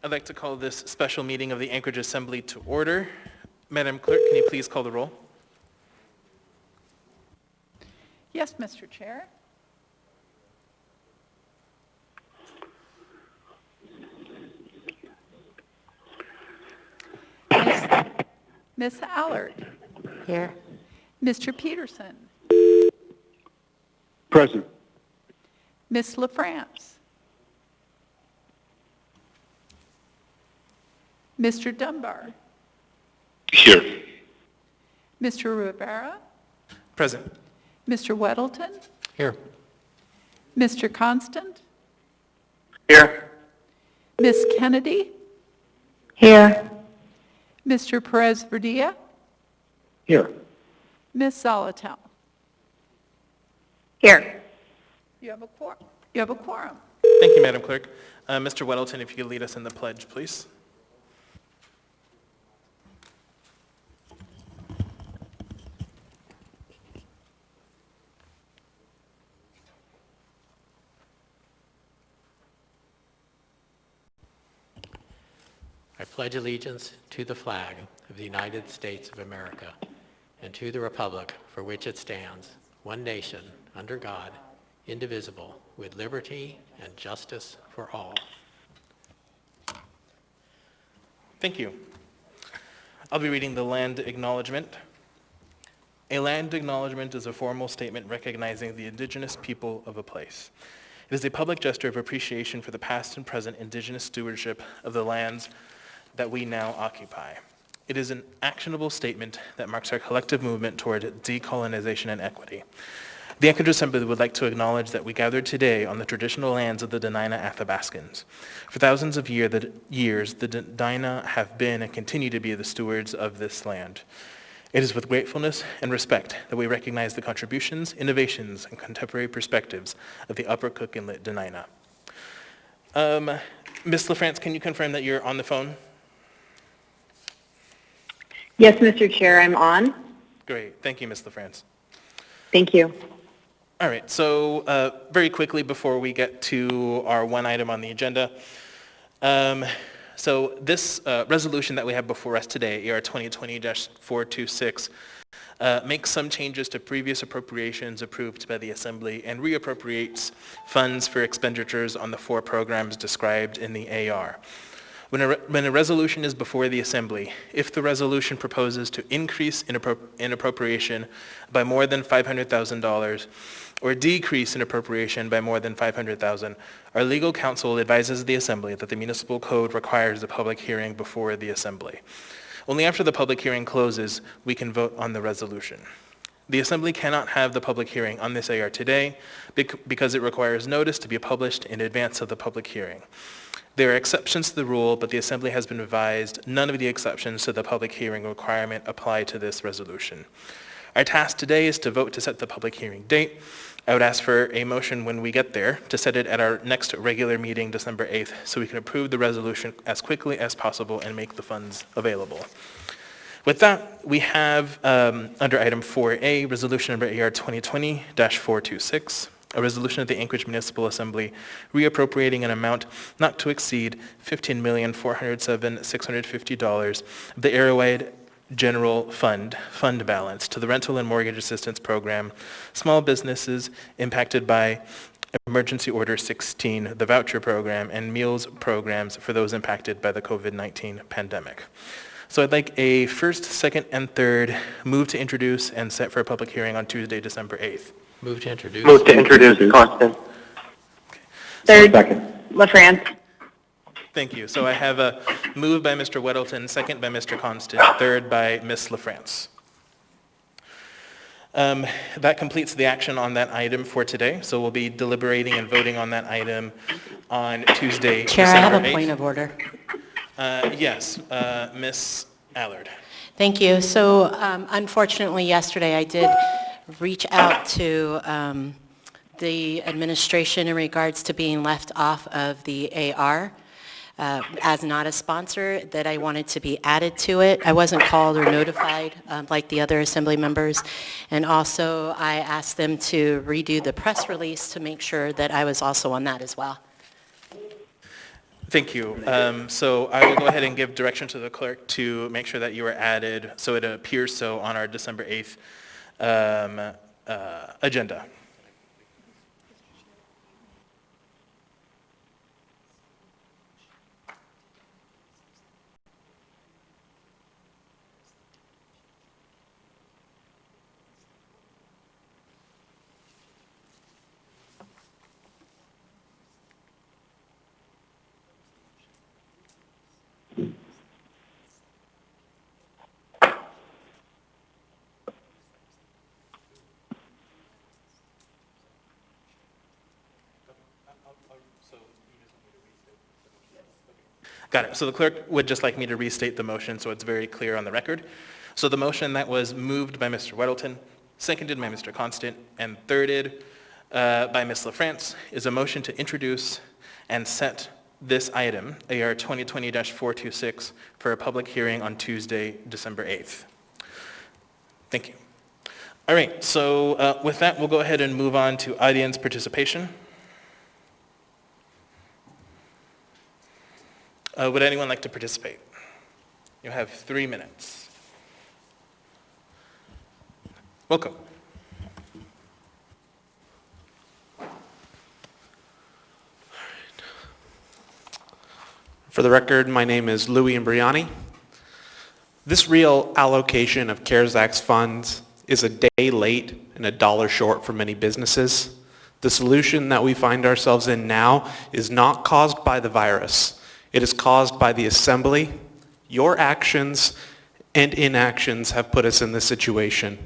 I'd like to call this special meeting of the Anchorage Assembly to order. Madam Clerk, can you please call the roll? Yes, Mr. Chair. Ms. Allard. Here. Mr. Peterson. Present. Ms. LaFrance. Mr. Dunbar. Here. Mr. Rivera. Present. Mr. Weddleton. Here. Mr. Constant. Here. Ms. Kennedy. Here. Mr. Perez Verdilla. Here. Ms. Zolotel. Here. You have a quorum. Thank you, Madam Clerk. Mr. Weddleton, if you could lead us in the pledge, please. I pledge allegiance to the flag of the United States of America and to the republic for which it stands, one nation, under God, indivisible, with liberty and justice for all. Thank you. I'll be reading the Land Acknowledgement. A land acknowledgement is a formal statement recognizing the indigenous people of a place. It is a public gesture of appreciation for the past and present indigenous stewardship of the lands that we now occupy. It is an actionable statement that marks our collective movement toward decolonization and equity. The Anchorage Assembly would like to acknowledge that we gathered today on the traditional lands of the Dena'ina Athabascans. For thousands of years, the Dena'ina have been and continue to be the stewards of this land. It is with gratefulness and respect that we recognize the contributions, innovations, and contemporary perspectives of the Upper Cook Inlet Dena'ina. Ms. LaFrance, can you confirm that you're on the phone? Yes, Mr. Chair, I'm on. Great. Thank you, Ms. LaFrance. Thank you. All right. So very quickly before we get to our one item on the agenda, so this resolution that we have before us today, AR 2020-426, makes some changes to previous appropriations approved by the Assembly and reappropriates funds for expenditures on the 4 programs described in the AR. When a resolution is before the Assembly, if the resolution proposes to increase in appropriation by more than $500,000 or decrease in appropriation by more than $500,000, our legal counsel advises the Assembly that the municipal code requires a public hearing before the Assembly. Only after the public hearing closes, we can vote on the resolution. The Assembly cannot have the public hearing on this AR today because it requires notice to be published in advance of the public hearing. There are exceptions to the rule, but the Assembly has been advised none of the exceptions to the public hearing requirement apply to this resolution. Our task today is to vote to set the public hearing date. I would ask for a motion when we get there to set it at our next regular meeting, December 8th, so we can approve the resolution as quickly as possible and make the funds available. With that, we have under item 4A, resolution number AR 2020-426, a resolution of the Anchorage Municipal Assembly reappropriating an amount not to exceed $15,407,650 of the Arrowhead General Fund balance to the Rental and Mortgage Assistance Program, small businesses impacted by Emergency Order 16, the voucher program, and meals programs for those impacted by the COVID-19 pandemic. So I'd like a first, second, and third move to introduce and set for a public hearing on Tuesday, December 8th. Move to introduce. Move to introduce, Constant. Third, Second. LaFrance. Thank you. So I have a move by Mr. Weddleton, second by Mr. Constant, third by Ms. LaFrance. That completes the action on that item for today. So we'll be deliberating and voting on that item on Tuesday, Chair, December 8th. I have a point of order. Yes, Ms. Allard. Thank you. So unfortunately, yesterday I did reach out to the administration in regards to being left off of the AR as not a sponsor, that I wanted to be added to it. I wasn't called or notified like the other Assembly members. And also I asked them to redo the press release to make sure that I was also on that as well. Thank you. So I will go ahead and give direction to the clerk to make sure that you are added, so it appears so on our December 8th agenda. Got it. So the clerk would just like me to restate the motion so it's very clear on the record. So the motion that was moved by Mr. Weddleton, seconded by Mr. Constant, and thirded by Ms. LaFrance is a motion to introduce and set this item, AR 2020-426, for a public hearing on Tuesday, December 8th. Thank you. All right, so with that, we'll go ahead and move on to audience participation. Would anyone like to participate? You have 3 minutes. Welcome. For the record, my name is Louis Imbriani. This real allocation of CARES Act's funds is a day late and $1 short for many businesses. The solution that we find ourselves in now is not caused by the virus. It is caused by the Assembly. Your actions and inactions have put us in this situation.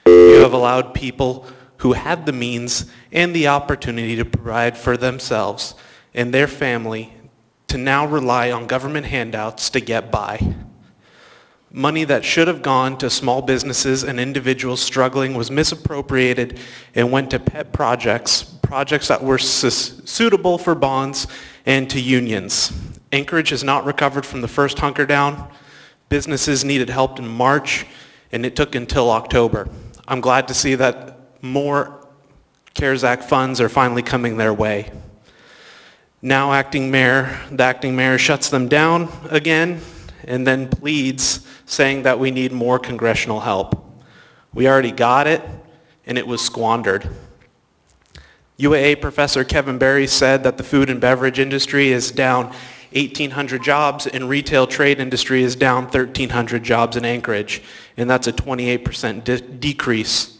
You have allowed people who had the means and the opportunity to provide for themselves and their family to now rely on government handouts to get by. Money that should have gone to small businesses and individuals struggling was misappropriated and went to pet projects that were suitable for bonds and to unions. Anchorage has not recovered from the first hunker down. Businesses needed help in March, and it took until October. I'm glad to see that more CARES Act funds are finally coming their way. Now the acting mayor shuts them down again and then pleads, saying that we need more congressional help. We already got it, and it was squandered. UAA Professor Kevin Berry said that the food and beverage industry is down 1,800 jobs and retail trade industry is down 1,300 jobs in Anchorage, and that's a 28% decrease.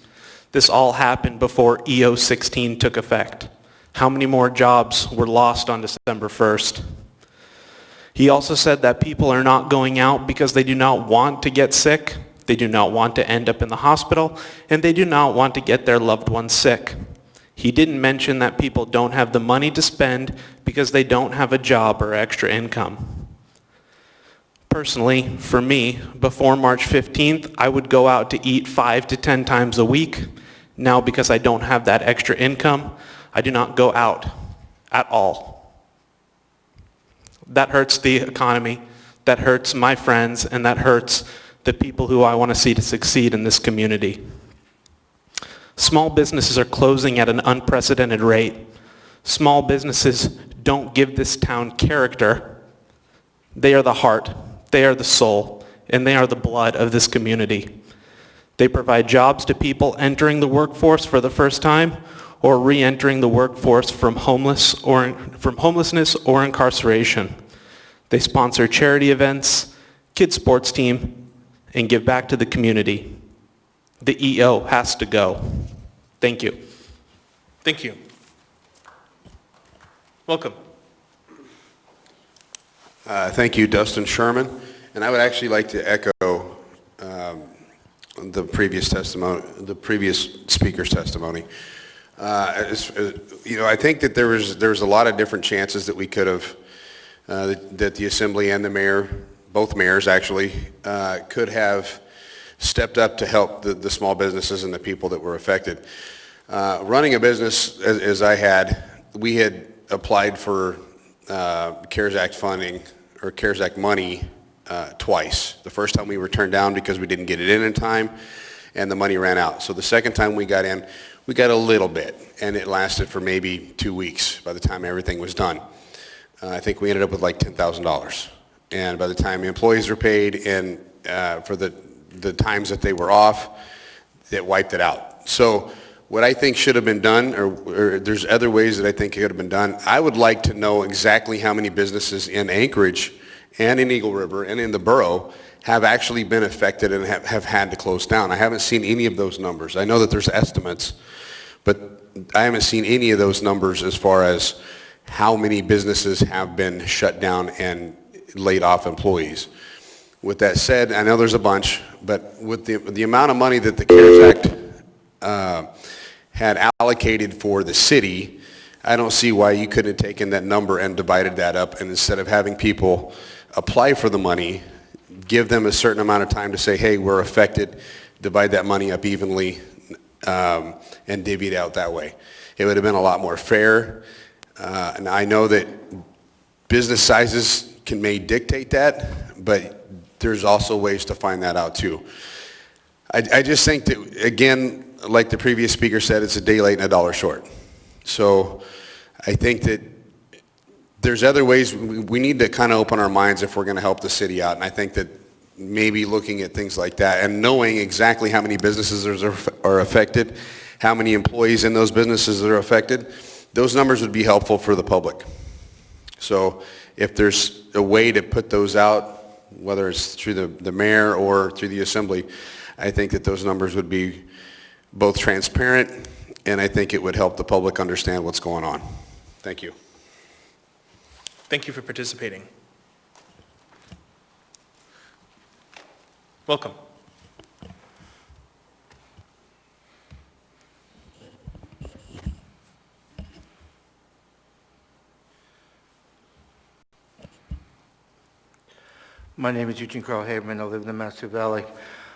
This all happened before EO 16 took effect. How many more jobs were lost on December 1st? He also said that people are not going out because they do not want to get sick, they do not want to end up in the hospital, and they do not want to get their loved ones sick. He didn't mention that people don't have the money to spend because they don't have a job or extra income. Personally, for me, before March 15th, I would go out to eat 5 to 10 times a week. Now, because I don't have that extra income, I do not go out at all. That hurts the economy, that hurts my friends, and that hurts the people who I want to see to succeed in this community. Small businesses are closing at an unprecedented rate. Small businesses don't give this town character. They are the heart, they are the soul, and they are the blood of this community. They provide jobs to people entering the workforce for the first time or re-entering the workforce from homelessness or incarceration. They sponsor charity events, kids sports team, and give back to the community. The EO has to go. Thank you. Thank you. Welcome. Thank you, Dustin Sherman. And I would actually like to echo the previous speaker's testimony. I think that there was a lot of different chances that we could have, that the Assembly and the mayor, both mayors actually, could have stepped up to help the small businesses and the people that were affected. Running a business as I had, we had applied for CARES Act funding or CARES Act money twice. The first time we were turned down because we didn't get it in time and the money ran out. So the second time we got in, we got a little bit, and it lasted for maybe 2 weeks by the time everything was done. I think we ended up with like $10,000. And by the time the employees were paid and for the times that they were off, it wiped it out. So what I think should have been done, or there's other ways that I think it could have been done, I would like to know exactly how many businesses in Anchorage and in Eagle River and in the borough have actually been affected and have had to close down. I haven't seen any of those numbers. I know that there's estimates, but I haven't seen any of those numbers as far as how many businesses have been shut down and laid off employees. With that said, I know there's a bunch, but with the amount of money that the CARES Act had allocated for the city, I don't see why you couldn't have taken that number and divided that up, and instead of having people apply for the money, give them a certain amount of time to say, hey, we're affected, divide that money up evenly, and divvy it out that way. It would have been a lot more fair, and I know that business sizes may dictate that, but there's also ways to find that out too. I just think that, again, like the previous speaker said, it's a day late and a dollar short. So I think that there's other ways. We need to kind of open our minds if we're going to help the city out, and I think that maybe looking at things like that and knowing exactly how many businesses are affected, how many employees in those businesses are affected, those numbers would be helpful for the public. So if there's a way to put those out, whether it's through the mayor or through the assembly, I think that those numbers would be both transparent, and I think it would help the public understand what's going on. Thank you. Thank you for participating. Welcome. My name is Eugene Carl Haberman. I live in the Matsu Valley.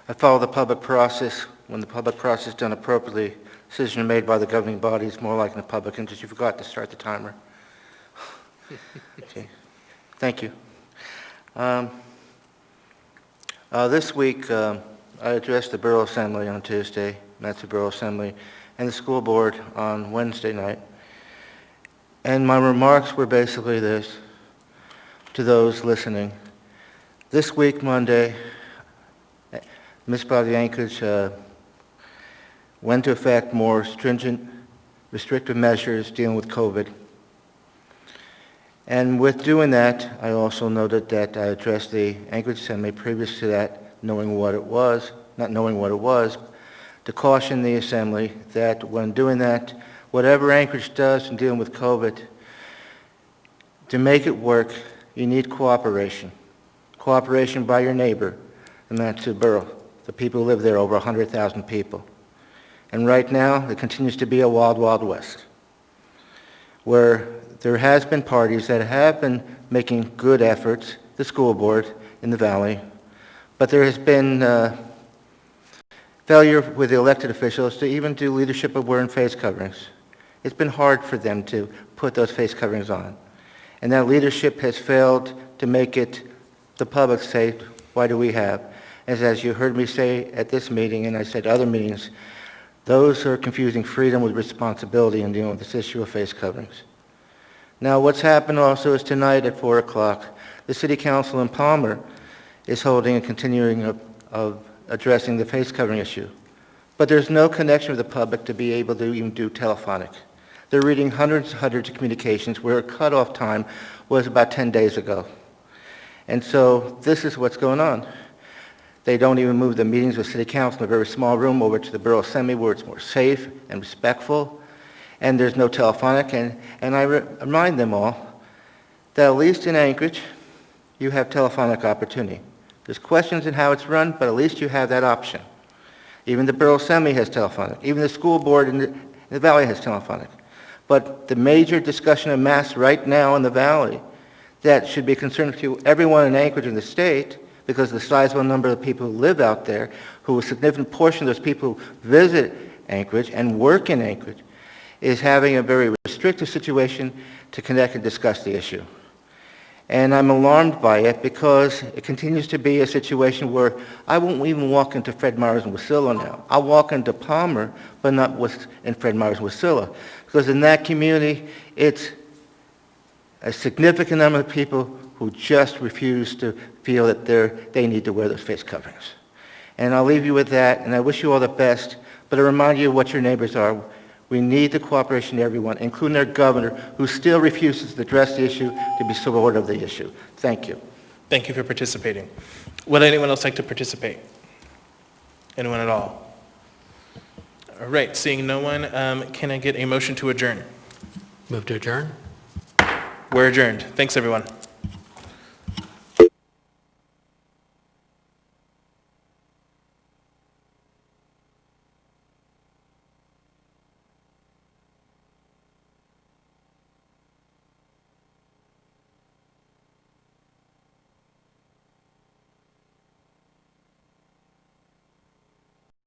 I follow the public process. When the public process is done appropriately, decisions are made by the governing body is more like in the public interest. You forgot to start the timer. Okay. Thank you. This week, I addressed the Borough Assembly on Tuesday, Matsu Borough Assembly, and the school board on Wednesday night. And my remarks were basically this, to those listening. This week, Monday, Municipality of Anchorage went to effect more stringent restrictive measures dealing with COVID. And with doing that, I also noted that I addressed the Anchorage Assembly previous to that, not knowing what it was, to caution the Assembly that when doing that, whatever Anchorage does in dealing with COVID, to make it work, you need cooperation. Cooperation by your neighbor, the Matsu Borough, the people who live there, over 100,000 people. And right now, it continues to be a wild, wild west, where there has been parties that have been making good efforts, the school board in the valley, but there has been failure with the elected officials to even do leadership of wearing face coverings. It's been hard for them to put those face coverings on. And that leadership has failed to make it the public say, why do we have? As you heard me say at this meeting, and I said other meetings, those are confusing freedom with responsibility in dealing with this issue of face coverings. Now, what's happened also is tonight at 4 o'clock, the City Council in Palmer is holding a continuing of addressing the face covering issue. But there's no connection with the public to be able to even do telephonic. They're reading hundreds and hundreds of communications where a cutoff time was about 10 days ago. And so this is what's going on. They don't even move the meetings with City Council in a very small room over to the Borough Assembly where it's more safe and respectful, and there's no telephonic. And I remind them all that at least in Anchorage, you have telephonic opportunity. There's questions in how it's run, but at least you have that option. Even the Borough Assembly has telephonic. Even the school board in the Valley has telephonic. But the major discussion of mass right now in the Valley that should be concerning to everyone in Anchorage in the state, because of the sizable number of people who live out there, who a significant portion of those people who visit Anchorage and work in Anchorage, is having a very restrictive situation to connect and discuss the issue. And I'm alarmed by it because it continues to be a situation where I won't even walk into Fred Meyer's and Wasilla now. I'll walk into Palmer, but not in Fred Meyer's and Wasilla. Because in that community, it's a significant number of people who just refuse to feel that they need to wear those face coverings. And I'll leave you with that, and I wish you all the best, but I remind you of what your neighbors are. We need the cooperation of everyone, including our governor, who still refuses to address the issue, to be supportive of the issue. Thank you. Thank you for participating. Would anyone else like to participate? Anyone at all? All right, seeing no one, can I get a motion to adjourn? Move to adjourn? We're adjourned. Thanks, everyone.